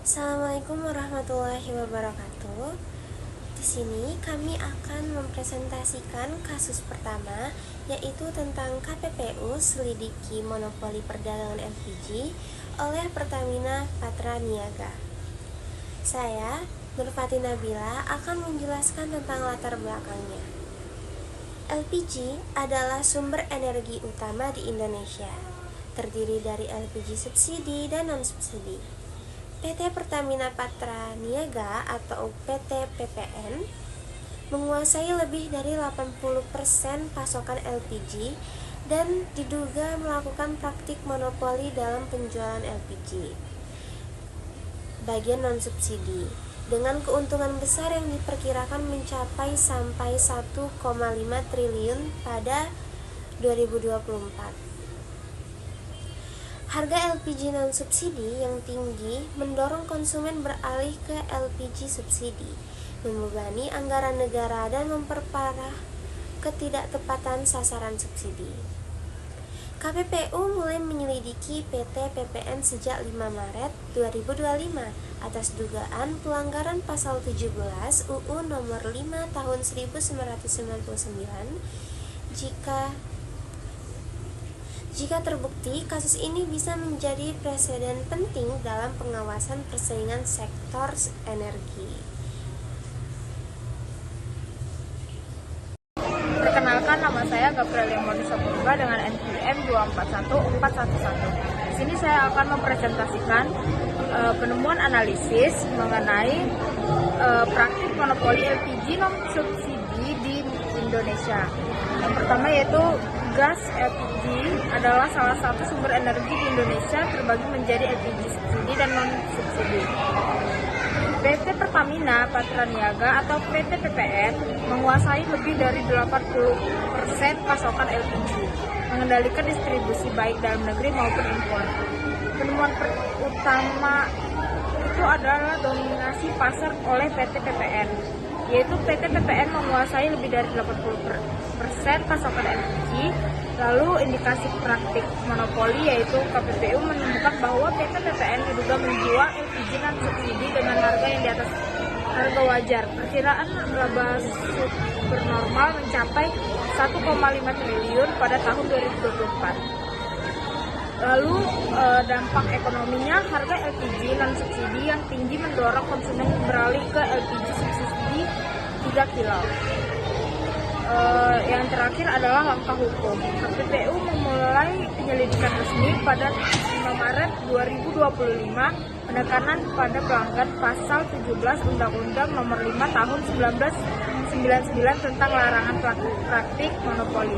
Assalamualaikum warahmatullahi wabarakatuh. Di sini kami akan mempresentasikan kasus pertama, yaitu tentang KPPU selidiki monopoli perdagangan LPG oleh Pertamina Patra Niaga. Saya, Nurfati Nabila, akan menjelaskan tentang latar belakangnya. LPG adalah sumber energi utama di Indonesia, terdiri dari LPG subsidi dan non-subsidi. PT Pertamina Patra Niaga atau PT PPN menguasai lebih dari 80% pasokan LPG dan diduga melakukan praktik monopoli dalam penjualan LPG bagian non-subsidi dengan keuntungan besar yang diperkirakan mencapai sampai 1,5 triliun pada 2024. Harga LPG non-subsidi yang tinggi mendorong konsumen beralih ke LPG subsidi, membebani anggaran negara dan memperparah ketidaktepatan sasaran subsidi. KPPU mulai menyelidiki PT PPN sejak 5 Maret 2025 atas dugaan pelanggaran pasal 17 UU nomor 5 tahun 1999. Jika terbukti, kasus ini bisa menjadi preseden penting dalam pengawasan persaingan sektor energi. Perkenalkan, nama saya Gabriel Monisa Purba dengan NPM 241411. Di sini saya akan mempresentasikan penemuan analisis mengenai praktik monopoli LPG non subsidi di Indonesia. Yang pertama yaitu gas LPG adalah salah satu sumber energi di Indonesia terbagi menjadi LPG subsidi dan non subsidi. PT Pertamina Patra Niaga atau PT PPN menguasai lebih dari 80% pasokan LPG, mengendalikan distribusi baik dalam negeri maupun impor. Penemuan utama itu adalah dominasi pasar oleh PT PPN, yaitu PT PPN menguasai lebih dari 80% pasokan LPG. Lalu indikasi praktik monopoli yaitu KPPU menemukan bahwa PT PPN diduga menjual LPG non subsidi dengan harga yang di atas harga wajar. Perkiraan laba supernormal mencapai 1,5 triliun pada tahun 2024. Lalu dampak ekonominya, harga LPG non subsidi yang tinggi mendorong konsumen beralih ke LPG subsidi 3 kilo. Yang terakhir adalah langkah hukum. KPPU memulai penyelidikan resmi pada 5 Maret 2025 penekanan pada pelanggar pasal 17 Undang-Undang Nomor 5 Tahun 1999 tentang larangan praktik monopoli.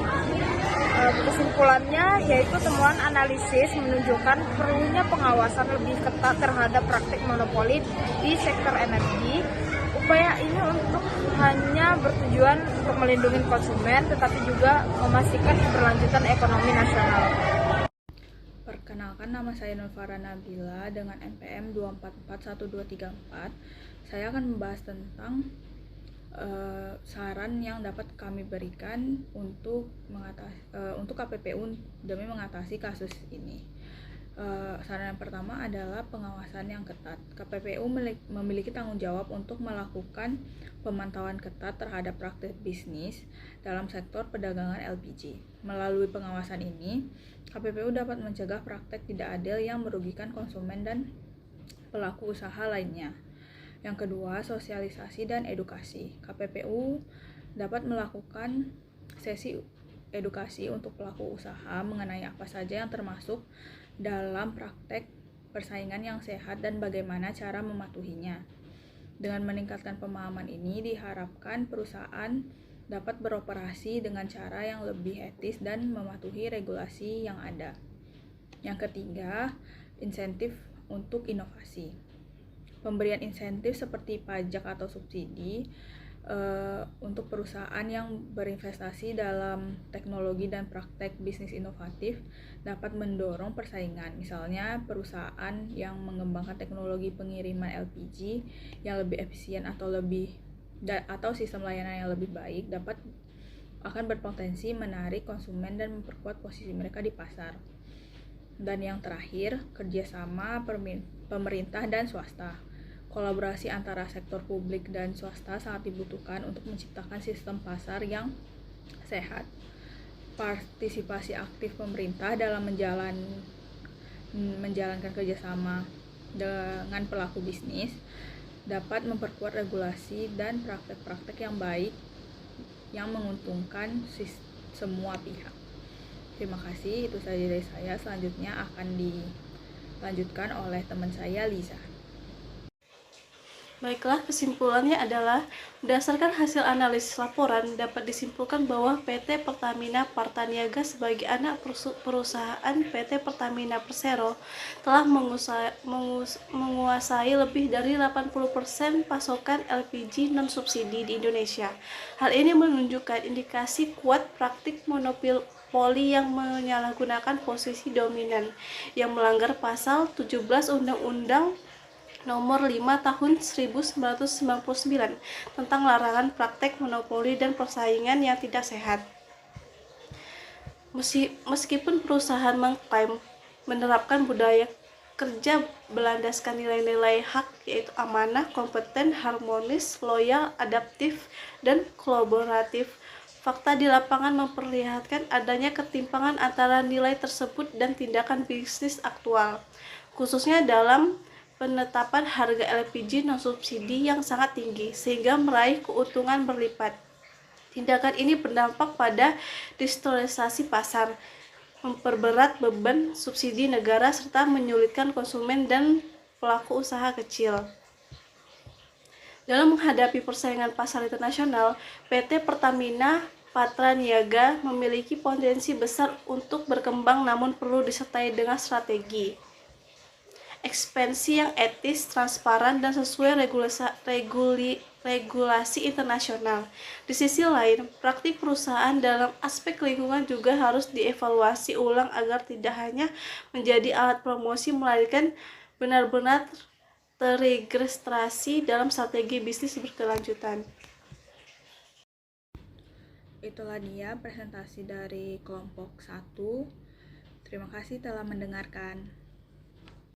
Kesimpulannya yaitu temuan analisis menunjukkan perlunya pengawasan lebih ketat terhadap praktik monopoli di sektor energi. Upaya ini hanya bertujuan untuk melindungi konsumen, tetapi juga memastikan keberlanjutan ekonomi nasional. Perkenalkan, nama saya Nurfati Nabila dengan NPM 244134. Saya akan membahas tentang saran yang dapat kami berikan untuk KPPU demi mengatasi kasus ini. Saran yang pertama adalah pengawasan yang ketat. KPPU memiliki tanggung jawab untuk melakukan pemantauan ketat terhadap praktik bisnis dalam sektor perdagangan LPG. Melalui pengawasan ini, KPPU dapat mencegah praktik tidak adil yang merugikan konsumen dan pelaku usaha lainnya. Yang kedua, sosialisasi dan edukasi. KPPU dapat melakukan sesi edukasi untuk pelaku usaha mengenai apa saja yang termasuk dalam praktek persaingan yang sehat dan bagaimana cara mematuhinya. Dengan meningkatkan pemahaman ini, diharapkan perusahaan dapat beroperasi dengan cara yang lebih etis dan mematuhi regulasi yang ada. Yang ketiga, insentif untuk inovasi. Pemberian insentif seperti pajak atau subsidi untuk perusahaan yang berinvestasi dalam teknologi dan praktek bisnis inovatif dapat mendorong persaingan. Misalnya perusahaan yang mengembangkan teknologi pengiriman LPG yang lebih efisien atau sistem layanan yang lebih baik akan berpotensi menarik konsumen dan memperkuat posisi mereka di pasar. Dan yang terakhir, kerjasama pemerintah dan swasta. Kolaborasi antara sektor publik dan swasta sangat dibutuhkan untuk menciptakan sistem pasar yang sehat. Partisipasi aktif pemerintah dalam menjalankan kerjasama dengan pelaku bisnis dapat memperkuat regulasi dan praktek-praktek yang baik yang menguntungkan semua pihak. Terima kasih, itu saja dari saya. Selanjutnya akan dilanjutkan oleh teman saya, Liza. Baiklah, kesimpulannya adalah berdasarkan hasil analisis laporan dapat disimpulkan bahwa PT Pertamina Partaniaga sebagai anak perusahaan PT Pertamina Persero telah menguasai lebih dari 80% pasokan LPG non-subsidi di Indonesia. Hal ini menunjukkan indikasi kuat praktik monopoli yang menyalahgunakan posisi dominan yang melanggar pasal 17 Undang-Undang Nomor 5 Tahun 1999 tentang larangan praktek monopoli dan persaingan yang tidak sehat. Meskipun perusahaan mengklaim menerapkan budaya kerja berlandaskan nilai-nilai hak yaitu amanah, kompeten, harmonis, loyal, adaptif, dan kolaboratif, fakta di lapangan memperlihatkan adanya ketimpangan antara nilai tersebut dan tindakan bisnis aktual, khususnya dalam penetapan harga LPG non-subsidi yang sangat tinggi sehingga meraih keuntungan berlipat. Tindakan ini berdampak pada distorsi pasar, memperberat beban subsidi negara serta menyulitkan konsumen dan pelaku usaha kecil. Dalam menghadapi persaingan pasar internasional, PT Pertamina Patraniaga memiliki potensi besar untuk berkembang namun perlu disertai dengan strategi ekspansi yang etis, transparan, dan sesuai regulasi internasional. Di sisi lain, praktik perusahaan dalam aspek lingkungan juga harus dievaluasi ulang agar tidak hanya menjadi alat promosi, melainkan benar-benar terregistrasi dalam strategi bisnis berkelanjutan. Itulah dia presentasi dari kelompok 1. Terima kasih telah mendengarkan.